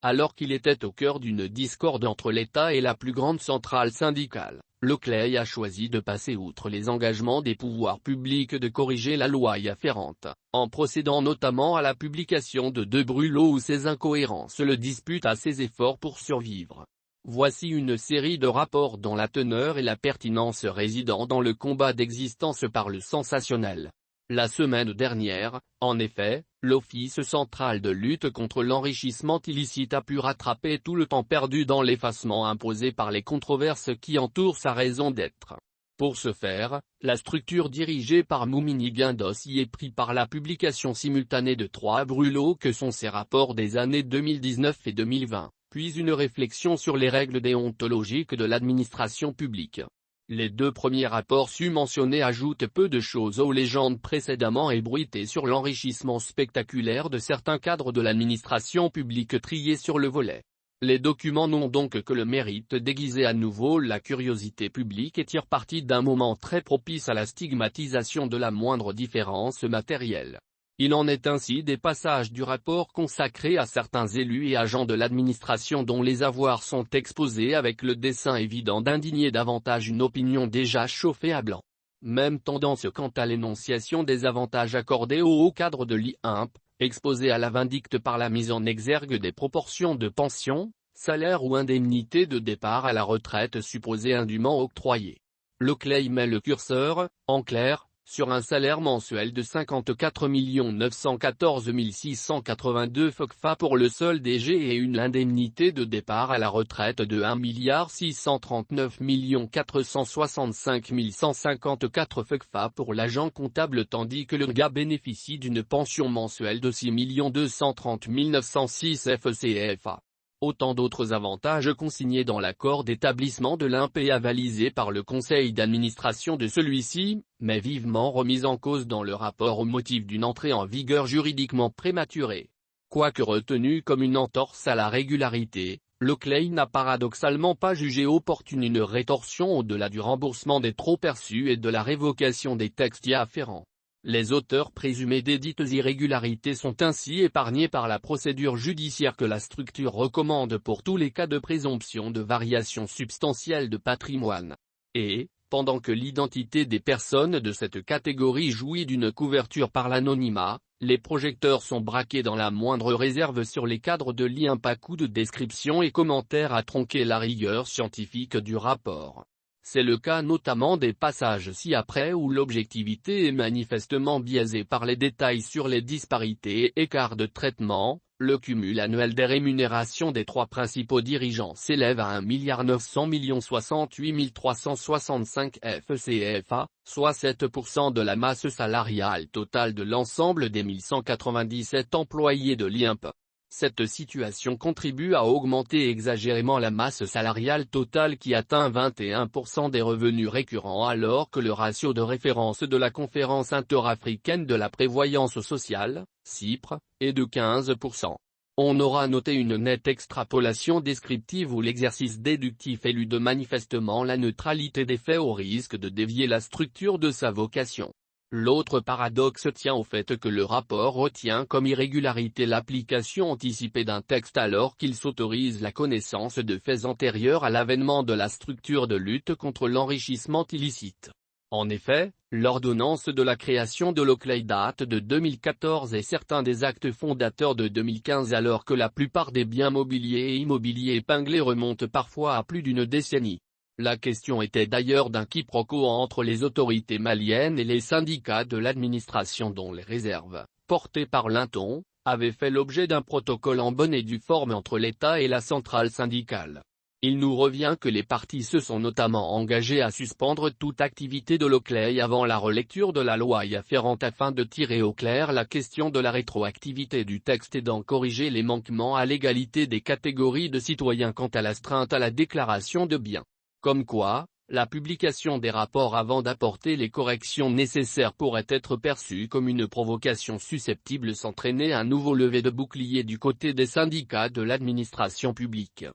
Alors qu'il était au cœur d'une discorde entre l'État et la plus grande centrale syndicale, Locley a choisi de passer outre les engagements des pouvoirs publics de corriger la loi y afférente, en procédant notamment à la publication de 2 brûlots où ces incohérences le disputent à ses efforts pour survivre. Voici une série de rapports dont la teneur et la pertinence résident dans le combat d'existence par le sensationnel. La semaine dernière, en effet, l'Office central de lutte contre l'enrichissement illicite a pu rattraper tout le temps perdu dans l'effacement imposé par les controverses qui entourent sa raison d'être. Pour ce faire, la structure dirigée par Moumini Guindos y est pris par la publication simultanée de 3 brûlots que sont ces rapports des années 2019 et 2020, puis une réflexion sur les règles déontologiques de l'administration publique. Les 2 premiers rapports sus-mentionnés ajoutent peu de choses aux légendes précédemment ébruitées sur l'enrichissement spectaculaire de certains cadres de l'administration publique triés sur le volet. Les documents n'ont donc que le mérite d'aiguiser à nouveau la curiosité publique et tirent parti d'un moment très propice à la stigmatisation de la moindre différence matérielle. Il en est ainsi des passages du rapport consacré à certains élus et agents de l'administration dont les avoirs sont exposés avec le dessein évident d'indigner davantage une opinion déjà chauffée à blanc. Même tendance quant à l'énonciation des avantages accordés aux hauts cadres de l'INP, exposés à la vindicte par la mise en exergue des proportions de pension, salaire ou indemnité de départ à la retraite supposées indûment octroyées. Locley met le curseur, en clair, sur un salaire mensuel de 54 914 682 FOCFA pour le seul DG et une indemnité de départ à la retraite de 1 639 465 154 FOCFA pour l'agent comptable tandis que le GA bénéficie d'une pension mensuelle de 6 230 906 FCFA. Autant d'autres avantages consignés dans l'accord d'établissement de l'INP et avalisés par le conseil d'administration de celui-ci, mais vivement remis en cause dans le rapport au motif d'une entrée en vigueur juridiquement prématurée. Quoique retenu comme une entorse à la régularité, Locley n'a paradoxalement pas jugé opportune une rétorsion au-delà du remboursement des trop-perçus et de la révocation des textes y afférents. Les auteurs présumés des dites irrégularités sont ainsi épargnés par la procédure judiciaire que la structure recommande pour tous les cas de présomption de variation substantielle de patrimoine. Et, pendant que l'identité des personnes de cette catégorie jouit d'une couverture par l'anonymat, les projecteurs sont braqués dans la moindre réserve sur les cadres de l'INP à coups de descriptions et commentaires à tronquer la rigueur scientifique du rapport. C'est le cas notamment des passages ci-après où l'objectivité est manifestement biaisée par les détails sur les disparités et écarts de traitement. Le cumul annuel des rémunérations des 3 principaux dirigeants s'élève à 1 900 068 365 FCFA, soit 7% de la masse salariale totale de l'ensemble des 1197 employés de l'INP. Cette situation contribue à augmenter exagérément la masse salariale totale qui atteint 21% des revenus récurrents alors que le ratio de référence de la Conférence interafricaine de la prévoyance sociale, CIPRE, est de 15%. On aura noté une nette extrapolation descriptive où l'exercice déductif élude manifestement la neutralité des faits au risque de dévier la structure de sa vocation. L'autre paradoxe tient au fait que le rapport retient comme irrégularité l'application anticipée d'un texte alors qu'il s'autorise la connaissance de faits antérieurs à l'avènement de la structure de lutte contre l'enrichissement illicite. En effet, l'ordonnance de la création de Locley date de 2014 et certains des actes fondateurs de 2015 alors que la plupart des biens mobiliers et immobiliers épinglés remontent parfois à plus d'une décennie. La question était d'ailleurs d'un quiproquo entre les autorités maliennes et les syndicats de l'administration dont les réserves, portées par Linton, avaient fait l'objet d'un protocole en bonne et due forme entre l'État et la centrale syndicale. Il nous revient que les partis se sont notamment engagés à suspendre toute activité de Locley avant la relecture de la loi y afférente afin de tirer au clair la question de la rétroactivité du texte et d'en corriger les manquements à l'égalité des catégories de citoyens quant à l'astreinte à la déclaration de biens. Comme quoi, la publication des rapports avant d'apporter les corrections nécessaires pourrait être perçue comme une provocation susceptible d'entraîner un nouveau lever de bouclier du côté des syndicats de l'administration publique.